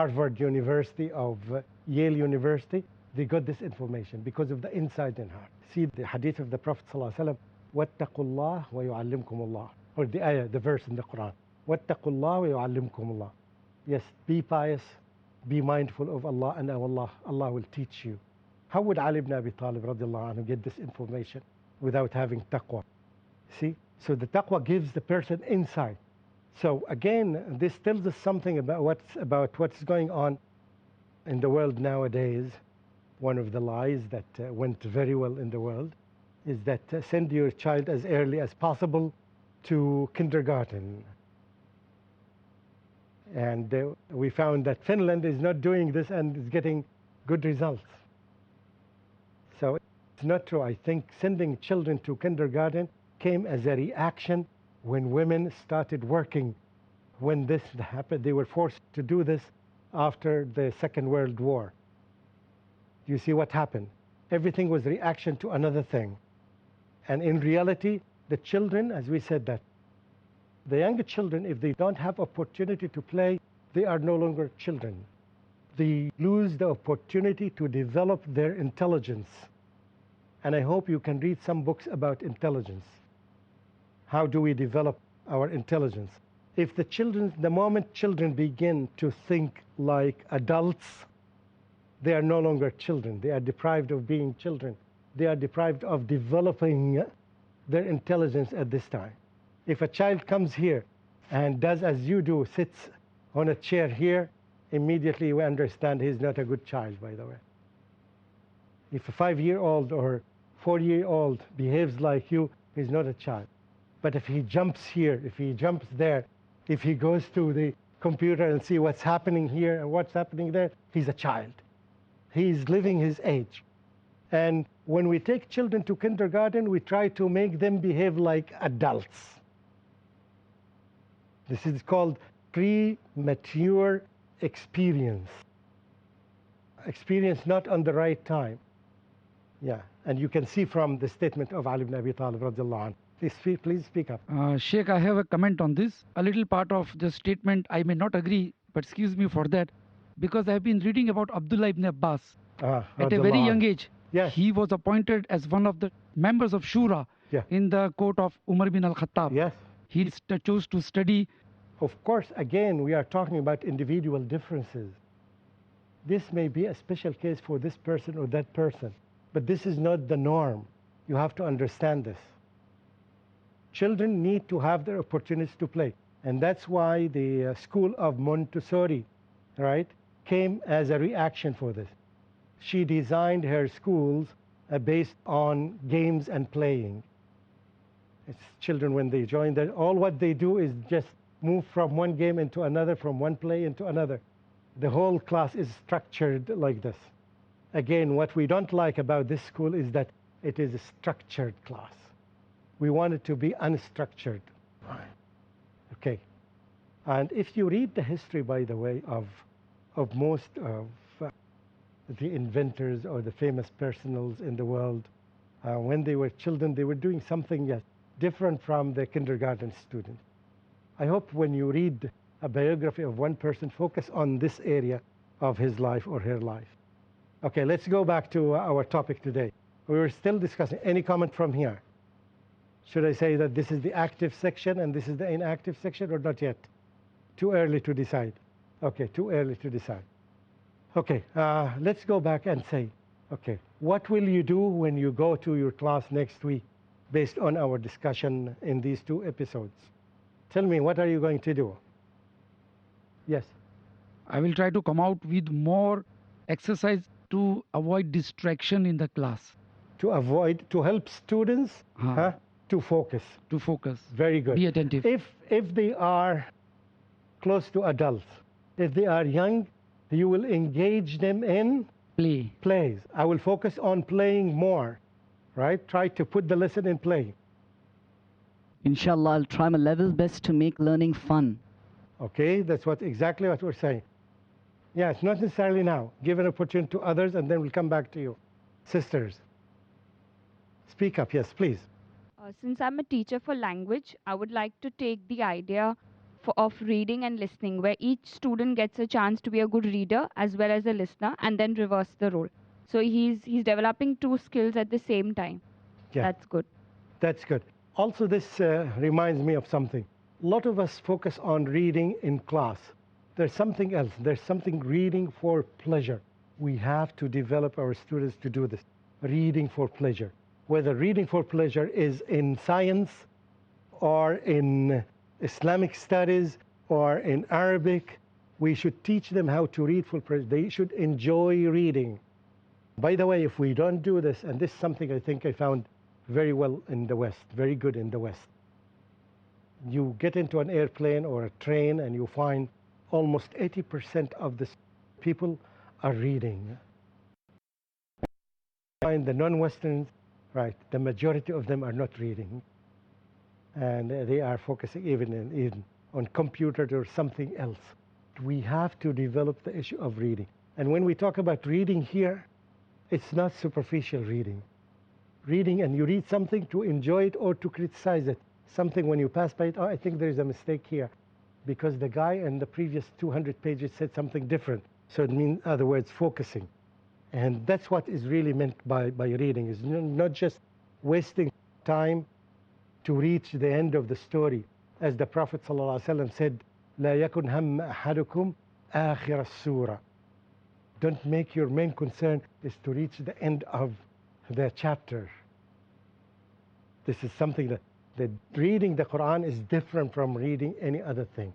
Harvard University, of Yale University, they got this information because of the insight in heart. See the hadith of the Prophet ﷺ, وَاتَّقُوا اللَّهَ وَيُعَلِّمْكُمُ اللَّهُ, or the ayah, the verse in the Quran, وَاتَّقُوا اللَّهَ وَيُعَلِّمْكُمُ اللَّهُ. Yes, be pious, be mindful of Allah, and Allah will teach you. How would Ali ibn Abi Talib radiallahu anhu get this information without having taqwa? See, so the taqwa gives the person insight. So again, this tells us something about what's going on in the world nowadays. One of the lies that went very well in the world is that send your child as early as possible to kindergarten. And we found that Finland is not doing this and is getting good results. So it's not true. I think sending children to kindergarten came as a reaction when women started working. When this happened, they were forced to do this after the Second World War. You see what happened? Everything was reaction to another thing. And in reality, the children, as we said, that the younger children, if they don't have opportunity to play, they are no longer children. They lose the opportunity to develop their intelligence. And I hope you can read some books about intelligence. How do we develop our intelligence? If the moment children begin to think like adults, they are no longer children. They are deprived of being children. They are deprived of developing their intelligence at this time. If a child comes here and does as you do, sits on a chair here, immediately we understand he's not a good child, by the way. If a 5-year-old or 4-year-old behaves like you, he's not a child. But if he jumps here, if he jumps there, if he goes to the computer and see what's happening here and what's happening there, he's a child. He's living his age. And when we take children to kindergarten, we try to make them behave like adults. This is called premature experience. Experience not on the right time. Yeah, and you can see from the statement of Ali ibn Abi Talib radiallahu anhu. Please speak up. Sheikh, I have a comment on this. A little part of the statement I may not agree, but excuse me for that, because I have been reading about Abdullah ibn Abbas. At a very young age, yes, he was appointed as one of the members of Shura in the court of Umar bin al-Khattab. Yes. He chose to study. Of course, again, we are talking about individual differences. This may be a special case for this person or that person, but this is not the norm. You have to understand this. Children need to have their opportunities to play. And that's why the school of Montessori, right, came as a reaction for this. She designed her schools based on games and playing. It's children, when they join there, all what they do is just move from one game into another, from one play into another. The whole class is structured like this. Again, what we don't like about this school is that it is a structured class. We want it to be unstructured. Okay. And if you read the history, by the way, of most of the inventors or the famous personals in the world, when they were children, they were doing something different from the kindergarten student. I hope when you read a biography of one person, focus on this area of his life or her life. Okay, let's go back to our topic today. We were still discussing. Any comment from here? Should I say that this is the active section and this is the inactive section, or not yet? Too early to decide. Okay, too early to decide. Okay, let's go back and say, okay, what will you do when you go to your class next week based on our discussion in these 2 episodes? Tell me, what are you going to do? Yes. I will try to come out with more exercise to avoid distraction in the class. To help students to focus. To focus. Very good. Be attentive. If they are close to adults, if they are young, you will engage them in plays. I will focus on playing more, right? Try to put the lesson in play. Inshallah, I'll try my level best to make learning fun. Okay, that's exactly what we're saying. Yeah, it's not necessarily now. Give an opportunity to others and then we'll come back to you. Sisters, speak up. Yes, please. Since I'm a teacher for language, I would like to take the idea of reading and listening, where each student gets a chance to be a good reader as well as a listener, and then reverse the role. So he's developing two skills at the same time. Yeah. That's good. That's good. Also, this reminds me of something. A lot of us focus on reading in class. There's something else. There's something reading for pleasure. We have to develop our students to do this. Reading for pleasure. Whether reading for pleasure is in science or in Islamic studies or in Arabic, we should teach them how to read for pleasure. They should enjoy reading. By the way, if we don't do this, and this is something I think I found very well in the West, very good in the West. You get into an airplane or a train and you find almost 80% of the people are reading. Find the non-Westerns, right, the majority of them are not reading. And they are focusing even on computers or something else. We have to develop the issue of reading. And when we talk about reading here, it's not superficial reading. Reading and you read something to enjoy it or to criticize it. Something when you pass by it, oh, I think there's a mistake here because the guy in the previous 200 pages said something different. So it means, in other words, focusing. And that's what is really meant by reading, is not just wasting time to reach the end of the story. As the Prophet ﷺ said, لا يكن هم أحدكم آخر السورة. Don't make your main concern is to reach the end of the chapter. This is something that reading the Quran is different from reading any other thing.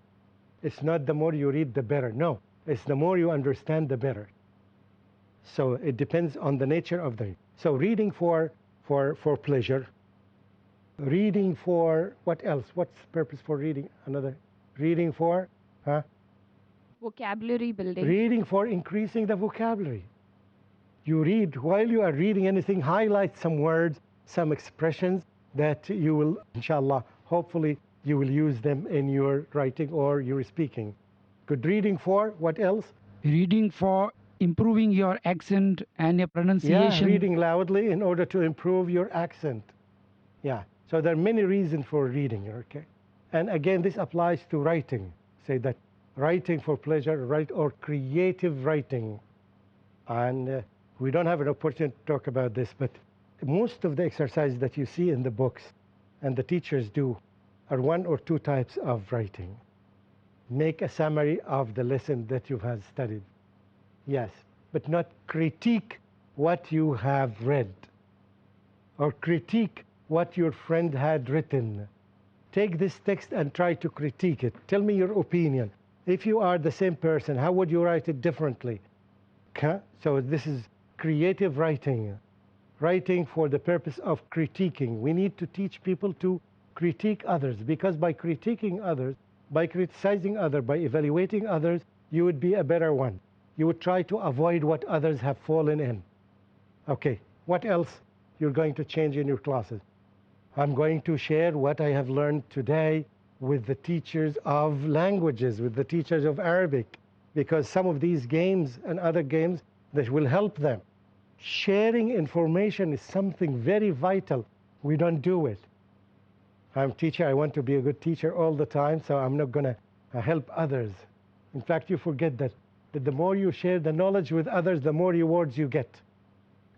It's not the more you read, the better. No, it's the more you understand, the better. So it depends on the nature of the. So reading for pleasure. Reading for what else? What's the purpose for reading? Another reading for, Vocabulary building. Reading for increasing the vocabulary. You read, while you are reading anything, highlight some words, some expressions that you will, inshallah, hopefully you will use them in your writing or your speaking. Good. Reading for what else? Reading for improving your accent and your pronunciation. Yeah, reading loudly in order to improve your accent. Yeah, so there are many reasons for reading, okay? And again, this applies to writing. Say that writing for pleasure, or creative writing. And we don't have an opportunity to talk about this, but most of the exercises that you see in the books and the teachers do are one or two types of writing. Make a summary of the lesson that you have studied. Yes, but not critique what you have read or critique what your friend had written. Take this text and try to critique it. Tell me your opinion. If you are the same person, how would you write it differently? So this is creative writing. Writing for the purpose of critiquing. We need to teach people to critique others, because by critiquing others, by criticizing others, by evaluating others, you would be a better one. You would try to avoid what others have fallen in. Okay, what else you're going to change in your classes? I'm going to share what I have learned today with the teachers of languages, with the teachers of Arabic, because some of these games and other games that will help them. Sharing information is something very vital. We don't do it. I'm a teacher. I want to be a good teacher all the time, so I'm not going to help others. In fact, you forget that the more you share the knowledge with others, the more rewards you get.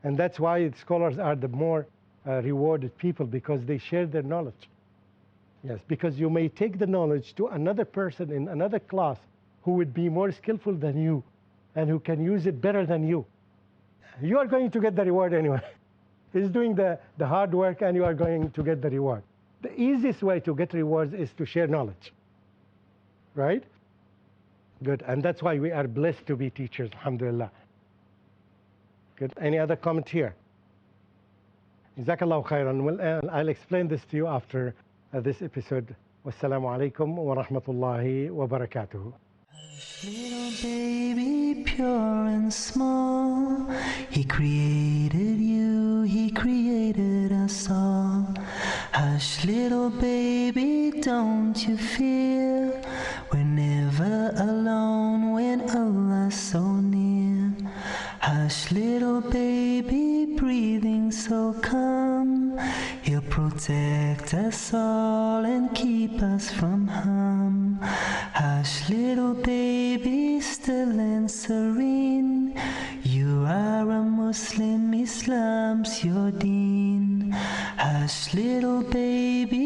And that's why scholars are the more rewarded people, because they share their knowledge. Yes, because you may take the knowledge to another person in another class who would be more skillful than you and who can use it better than you. You are going to get the reward anyway. He's doing the hard work and you are going to get the reward. The easiest way to get rewards is to share knowledge. Right? Good. And that's why we are blessed to be teachers, alhamdulillah. Good. Any other comment here? Jazakallahu khairan. Well, I'll explain this to you after this episode. Wassalamu alaikum wa rahmatullahi wa barakatuhu. Little baby, pure and small, He created you, He created us all. Hush, little baby, don't you fear, we're never alone when Allah's so near. Hush, little baby, breathing so calm, He'll protect us all and keep us from harm. hum. Hush, little baby, still and serene. You are a Muslim, Islam's your deen. Hush, little baby,